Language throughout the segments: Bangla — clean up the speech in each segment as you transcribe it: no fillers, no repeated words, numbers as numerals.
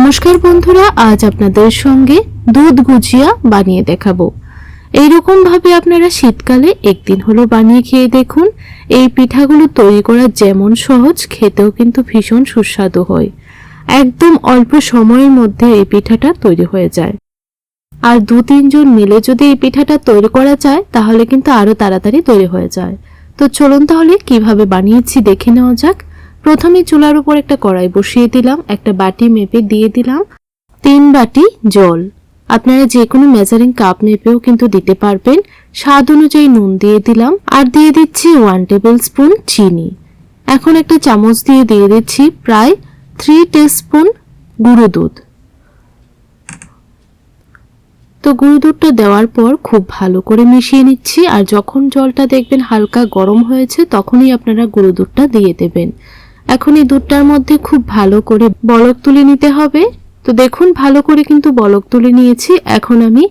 নমস্কার বন্ধুরা, আজ আপনাদের সঙ্গে দুধ গুজিয়া বানিয়ে দেখাবো। এইরকম ভাবে আপনারা শীতকালে একদিন হলো বানিয়ে খেয়ে দেখুন। এই পিঠাগুলো তৈরি করা যেমন সহজ, খেতেও কিন্তু ভীষণ সুস্বাদু হয়। একদম অল্প সময়ের মধ্যে এই পিঠাটা তৈরি হয়ে যায়। আর 2-3 জন মিলে যদি এই পিঠাটা তৈরি করা যায় তাহলে কিন্তু আরো তাড়াতাড়ি তৈরি হয়ে যায়। তো চলুন তাহলে কিভাবে বানিয়েছি দেখে নেওয়া যাক। প্রথমে চুলার উপর একটা কড়াই বসিয়ে দিলাম, একটা বাটি মেপে দিয়ে দিলাম 3 বাটি জল। আপনারা যে কোনো মেজারিং কাপ মেপেও কিন্তু দিতে পারবেন। স্বাদ অনুযায়ী নুন দিয়ে দিলাম, আর দিয়ে দিচ্ছি 1 টেবিল স্পুন চিনি। এখন একটা চামচ দিয়ে দিচ্ছি প্রায় 3 টিস্পুন গুঁড়ো দুধ। তো গুঁড়ো দুধটা দেওয়ার পর খুব ভালো করে মিশিয়ে নিচ্ছি। আর যখন জলটা দেখবেন হালকা গরম হয়েছে তখনই আপনারা গুঁড়ো দুধটা দিয়ে দেবেন। এখন এই দুধটার মধ্যে খুব ভালো করে বলক তুলে নিতে হবে। তো দেখুন ভালো করে কিন্তু বলক তুলে নিয়েছি। এখন আমি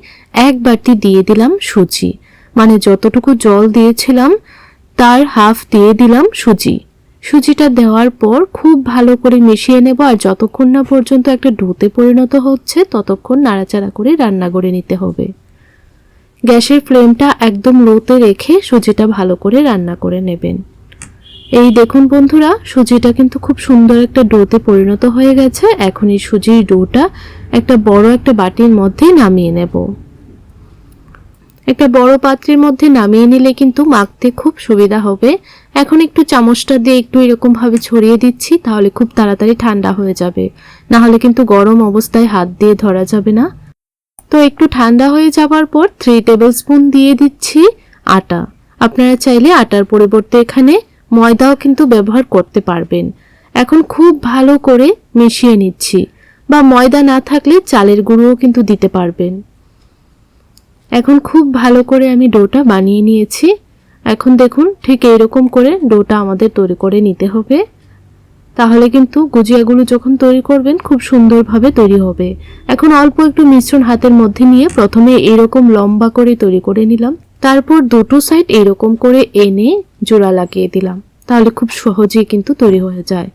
1 বাটি দিয়ে দিলাম সুজি, মানে যতটুকু জল দিয়েছিলাম তার হাফ দিয়ে দিলাম সুজি। সুজিটা দেওয়ার পর খুব ভালো করে মিশিয়ে নেব। আর যতক্ষণ না পর্যন্ত একটা ডোতে পরিণত হচ্ছে ততক্ষণ নাড়াচাড়া করে রান্না করে নিতে হবে। গ্যাসের ফ্লেমটা একদম লোতে রেখে সুজিটা ভালো করে রান্না করে নেবেন। এই দেখুন বন্ধুরা, সুজিটা কিন্তু খুব সুন্দর একটা ডোতে পরিণত হয়ে গেছে। এখন এই সুজির ডোটা একটা বড় একটা বাটির মধ্যে নামিয়ে নেব। একটা বড় পাত্রের মধ্যে নামিয়ে নিলে কিন্তু মাখতে খুব সুবিধা হবে। এখন একটু চামচটা দিয়ে একটু এরকম ভাবে ছড়িয়ে দিচ্ছি, তাহলে খুব তাড়াতাড়ি ঠান্ডা হয়ে যাবে, না হলে কিন্তু গরম অবস্থায় হাত দিয়ে ধরা যাবে না। তো একটু ঠান্ডা হয়ে যাবার পর 3 টেবিল স্পুন দিয়ে দিচ্ছি আটা। আপনারা চাইলে আটার পরিবর্তে এখানে ময়দাও কিন্তু ব্যবহার করতে পারবেন। এখন খুব ভালো করে মিশিয়ে নিচ্ছি, বা ময়দা না থাকলে চালের গুঁড়োও কিন্তু দিতে পারবেন। এখন খুব ভালো করে আমি ডোটা বানিয়ে নিয়েছি। এখন দেখুন ঠিক এইরকম করে ডোটা আমাদের তৈরি করে নিতে হবে, তাহলে কিন্তু গুজিয়াগুলো যখন তৈরি করবেন খুব সুন্দরভাবে তৈরি হবে। এখন অল্প একটু মিশ্রণ হাতের মধ্যে নিয়ে প্রথমে এরকম লম্বা করে তৈরি করে নিলাম, তারপর দুটো সাইড এরকম করে এনে জোড়া লাগিয়ে দিলাম, তাহলে খুব সহজেই কিন্তু তৈরি হয়ে যায়।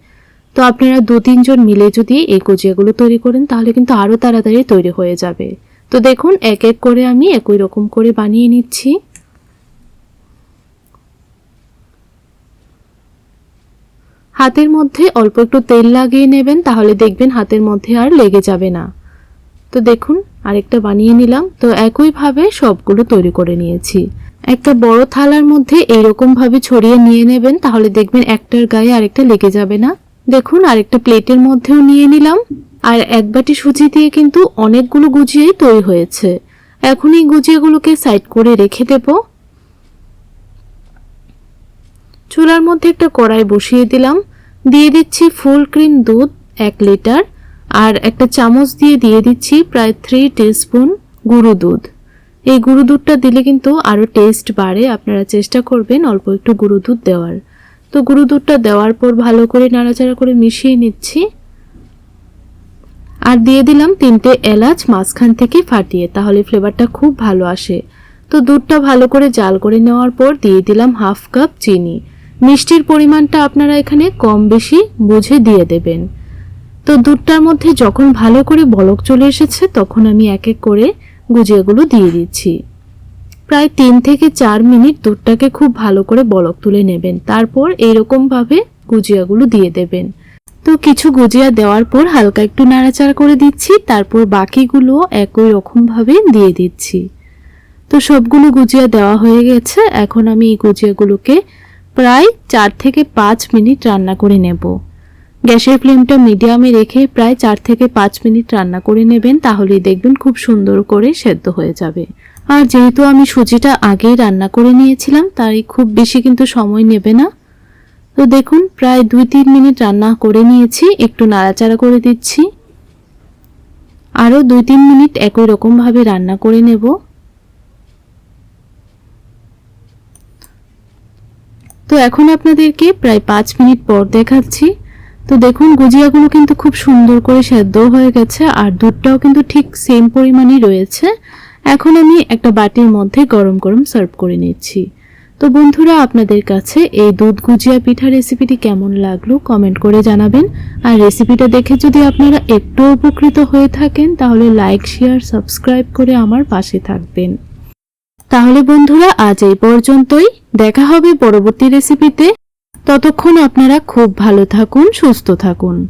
তো আপনারা 2-3 জন মিলে যদি এই গুজিয়াগুলো তৈরি করেন তাহলে কিন্তু আরো তাড়াতাড়ি তৈরি হয়ে যাবে। তো দেখুন এক এক করে আমি একই রকম করে বানিয়ে নিচ্ছি। হাতের মধ্যে অল্প একটু তেল লাগিয়ে নেবেন, তাহলে দেখবেন হাতের মধ্যে আর লেগে যাবে না। তো দেখুন আরেকটা বানিয়ে নিলাম। তো একই ভাবে সবগুলো তৈরি করে নিয়েছি। একটা বড় থালার মধ্যে এইরকম ভাবে ছড়িয়ে নিয়ে নেবেন, তাহলে দেখবেন একটার গায়ে আরেকটা লেগে যাবে না। দেখুন আরেকটা প্লেটের মধ্যেও নিয়ে নিলাম। আর 1 বাটি সুজি দিয়ে কিন্তু অনেকগুলো গুজিয়াই তৈরি হয়েছে। এখন এই গুজিয়াগুলোকে সাইড করে রেখে দেব। চুলার মধ্যে একটা কড়াই বসিয়ে দিলাম, দিয়ে দিচ্ছি ফুল ক্রিম দুধ 1 লিটার, আর একটা চামচ দিয়ে দিচ্ছি প্রায় 3 টিস্পুন গুঁড়ো দুধ। এই গুঁড়ো দুধটা দিলে কিন্তু আরো টেস্ট বাড়ে, আপনারা চেষ্টা করবেন অল্প একটু গুঁড়ো দুধ দেওয়ার। তো গুঁড়ো দুধটা দেওয়ার পর ভালো করে নাড়াচাড়া করে মিশিয়ে নিচ্ছি। আর দিয়ে দিলাম 3টে এলাচ মাঝখান থেকে ফাটিয়ে, তাহলে ফ্লেভারটা খুব ভালো আসে। তো দুধটা ভালো করে জাল করে নেওয়ার পর দিয়ে দিলাম হাফ কাপ চিনি। মিষ্টির পরিমাণটা আপনারা এখানে কম বেশি বুঝে দিয়ে দেবেন। তো দুধটার মধ্যে যখন ভালো করে বলক চলে এসেছে তখন আমি এক এক করে গুজিয়াগুলো দিয়ে দিচ্ছি। প্রায় 3 থেকে 4 মিনিট দুধটাকে খুব ভালো করে বলক তুলে নেবেন, তারপর এইরকম ভাবে গুজিয়াগুলো দিয়ে দেবেন। তো কিছু গুজিয়া দেওয়ার পর হালকা একটু নাড়াচাড়া করে দিচ্ছি, তারপর বাকিগুলো একই রকম ভাবে দিয়ে দিচ্ছি। তো সবগুলো গুজিয়া দেওয়া হয়ে গেছে। এখন আমি এই গুজিয়াগুলোকে প্রায় 4 থেকে 5 মিনিট রান্না করে নেব। গ্যাসের ফ্লেমটা মিডিয়ামে রেখে প্রায় 4 থেকে 5 মিনিট রান্না করে নেবেন, তাহলেই দেখবেন খুব সুন্দর করে সেদ্ধ হয়ে যাবে। আর যেহেতু আমি সুজিটা আগেই রান্না করে নিয়েছিলাম তাই খুব বেশি কিন্তু সময় নেবে না। তো দেখুন প্রায় 2-3 মিনিট রান্না করে নিয়েছি, একটু নাড়াচাড়া করে দিচ্ছি। আরো 2-3 মিনিট একই রকম ভাবে রান্না করে নেব। তো এখন আপনাদেরকে প্রায় 5 মিনিট পর দেখাচ্ছি। তো দেখুন গুজিয়াগুলো কিন্তু খুব সুন্দর করে সেদ্ধ হয়ে গেছে, আর দুধটাও কিন্তু ঠিক সেম পরিমাণই রয়েছে। এখন আমি একটা বাটির মধ্যে গরম গরম সার্ভ করে নিচ্ছি। তো বন্ধুরা, আপনাদের কাছে এই দুধ গুজিয়া পিঠা রেসিপিটি কেমন লাগলো কমেন্ট করে জানাবেন। আর রেসিপিটা দেখে যদি আপনারা একটু উপকৃত হয়ে থাকেন তাহলে লাইক, শেয়ার, সাবস্ক্রাইব করে আমার পাশে থাকবেন। তাহলে বন্ধুরা, আজ এই পর্যন্তই। দেখা হবে পরবর্তী রেসিপিতে। ততক্ষণ আপনারা খুব ভালো থাকুন, সুস্থ থাকুন।